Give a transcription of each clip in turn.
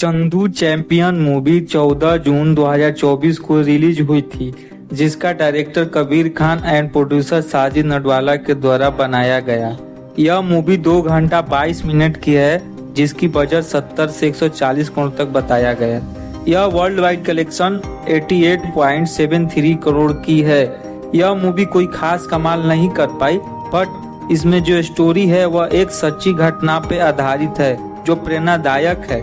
Chandu champion movie 14 जून 2024 को release हुई थी, जिसका director Kabir Khan and producer Sajid Nadiadwala के द्वारा बनाया गया। यह मूवी 2 घंटा 22 मिनट की है, जिसकी बजट 70 से 140 करोड़ तक बताया गया। यह वर्ल्ड वाइड कलेक्शन 88.73 करोड़ की है। यह मूवी कोई खास कमाल नहीं कर पाई, बट इसमें जो स्टोरी है वह एक सच्ची घटना पे आधारित है जो प्रेरणादायक है।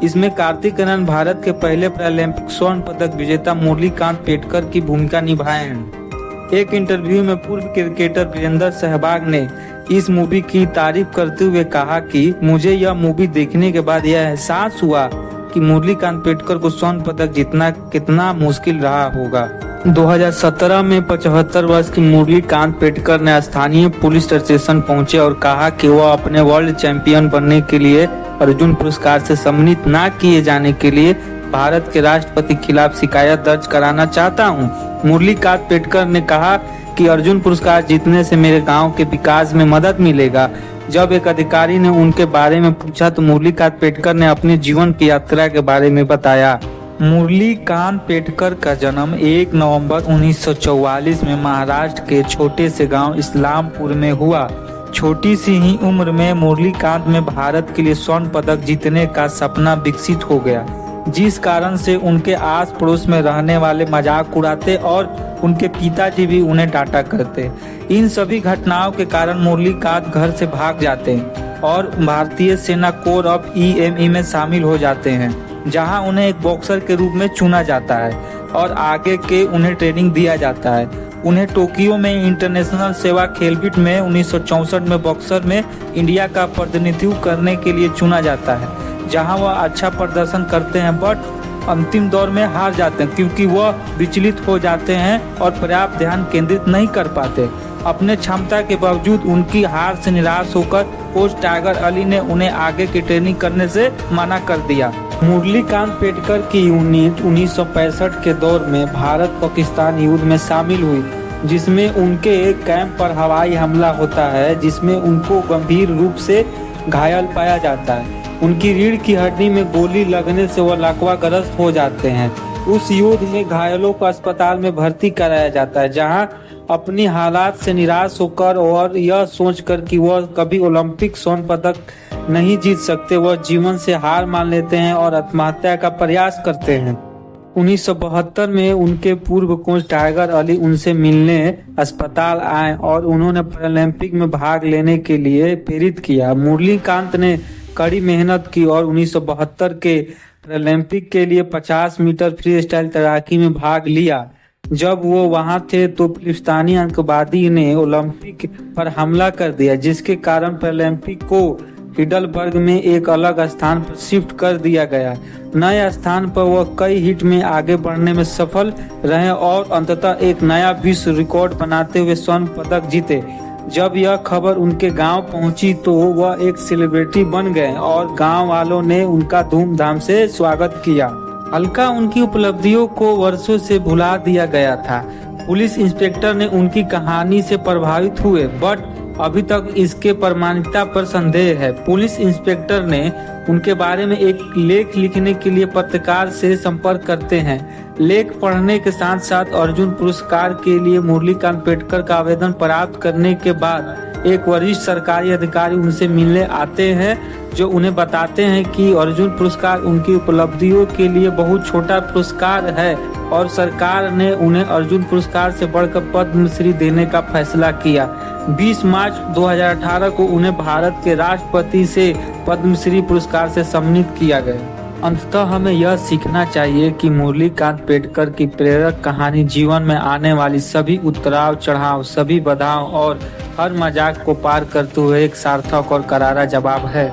इसमें कार्तिक आर्यन भारत के पहले पैरालंपिक स्वर्ण पदक विजेता मुरलीकांत पेटकर की भूमिका निभाए हैं। एक इंटरव्यू में पूर्व क्रिकेटर वीरेंद्र सहवाग ने इस मूवी की तारीफ करते हुए कहा कि मुझे यह मूवी देखने के बाद यह एहसास हुआ कि मुरलीकांत पेटकर को स्वर्ण पदक जीतना कितना मुश्किल रहा होगा। 2017 में 75 वर्ष की मुरलीकांत पेटकर ने स्थानीय पुलिस स्टेशन पहुंचे और कहा कि वह अपने वर्ल्ड चैंपियन बनने के लिए अर्जुन पुरस्कार से सम्मानित न किए जाने के लिए भारत के राष्ट्रपति के खिलाफ शिकायत दर्ज कराना चाहता हूं। मुरलीकांत पेटकर ने कहा कि अर्जुन पुरस्कार जीतने से मेरे गांव के विकास में मदद मिलेगा। जब एक अधिकारी ने उनके बारे में पूछा तो मुरलीकांत पेटकर ने अपने जीवन की यात्रा के बारे में बताया। मुरलीकांत पेटकर का जन्म 1 नवंबर 1944 में महाराष्ट्र के छोटे से गांव इस्लामपुर में हुआ। छोटी सी ही उम्र में मुरलीकांत में भारत के लिए स्वर्ण पदक जीतने का सपना विकसित हो गया, जिस कारण से उनके आस पड़ोस में रहने वाले मजाक उड़ाते और उनके पिताजी भी उन्हें डांटा करते। इन सभी घटनाओं के कारण मुरलीकांत घर से भाग जाते हैं और भारतीय सेना कोर ऑफ EME में शामिल हो जाते हैं, जहां उन्हें एक बॉक्सर के रूप में चुना जाता है और आगे के उन्हें ट्रेनिंग दिया जाता है। उन्हें टोक्यो में इंटरनेशनल सेवा खेलकूद में 1964 में बॉक्सर में इंडिया का प्रतिनिधित्व करने के लिए चुना जाता है, जहां वह अच्छा प्रदर्शन करते हैं, बट अंतिम दौर में हार जाते हैं क्योंकि वह विचलित हो जाते हैं और पर्याप्त ध्यान केंद्रित नहीं कर पाते। अपने क्षमता के बावजूद उनकी हार से निराश होकर कोच टाइगर अली ने उन्हें आगे की ट्रेनिंग करने से मना कर दिया। मुरलीकांत पेटकर की यूनिट 1965 के दौर में भारत पाकिस्तान युद्ध में शामिल हुई, जिसमें उनके एक कैंप पर हवाई हमला होता है, जिसमें उनको गंभीर रूप से घायल पाया जाता है। उनकी रीढ़ की हड्डी में गोली लगने से वह लकवाग्रस्त हो जाते हैं। उस युद्ध में घायलों को अस्पताल में भर्ती कराया जाता है, जहां अपनी हालात से निराश होकर और यह सोचकर कि वह कभी ओलंपिक स्वर्ण पदक नहीं जीत सकते, वह जीवन से हार मान लेते हैं और आत्महत्या का प्रयास करते हैं। 1972 में उनके पूर्व कोच टाइगर अली उनसे मिलने अस्पताल आए और उन्होंने पैरालंपिक में भाग लेने के लिए प्रेरित किया। मुरलीकांत ने कड़ी मेहनत की और 1972 के पैरालंपिक के लिए 50 मीटर फ्री स्टाइल तैराकी में भाग लिया। जब वो वहां थे तो फिलिस्तीनी आतंकवादी ने ओलंपिक पर हमला कर दिया, जिसके कारण पैरालंपिक को हिडलबर्ग में एक अलग स्थान पर शिफ्ट कर दिया गया। नए स्थान पर वह कई हिट में आगे बढ़ने में सफल रहे और अंततः एक नया विश्व रिकॉर्ड बनाते हुए स्वर्ण पदक जीते। जब यह खबर उनके गांव पहुंची तो वह एक सेलिब्रिटी बन गए और गांव वालों ने उनका धूमधाम से स्वागत किया। हल्का उनकी उपलब्धियों को वर्षों से भुला दिया गया था। पुलिस इंस्पेक्टर ने उनकी कहानी से प्रभावित हुए, बट अभी तक इसके प्रामाणिकता पर संदेह है। पुलिस इंस्पेक्टर ने उनके बारे में एक लेख लिखने के लिए पत्रकार से संपर्क करते हैं। लेख पढ़ने के साथ साथ अर्जुन पुरस्कार के लिए मुरलीकांत पेटकर का आवेदन प्राप्त करने के बाद एक वरिष्ठ सरकारी अधिकारी उनसे मिलने आते हैं, जो उन्हें बताते हैं कि अर्जुन पुरस्कार उनकी उपलब्धियों के लिए बहुत छोटा पुरस्कार है और सरकार ने उन्हें अर्जुन पुरस्कार से बढ़कर पद्मश्री देने का फैसला किया। 20 मार्च 2018 को उन्हें भारत के राष्ट्रपति से पद्मश्री पुरस्कार से सम्मानित किया गया। अंततः हमें यह सीखना चाहिए कि मुरलीकांत पेटकर की प्रेरक कहानी जीवन में आने वाली सभी उतराव चढ़ाव, सभी बाधाओं और हर मजाक को पार करते हुए एक सार्थक और करारा जवाब है।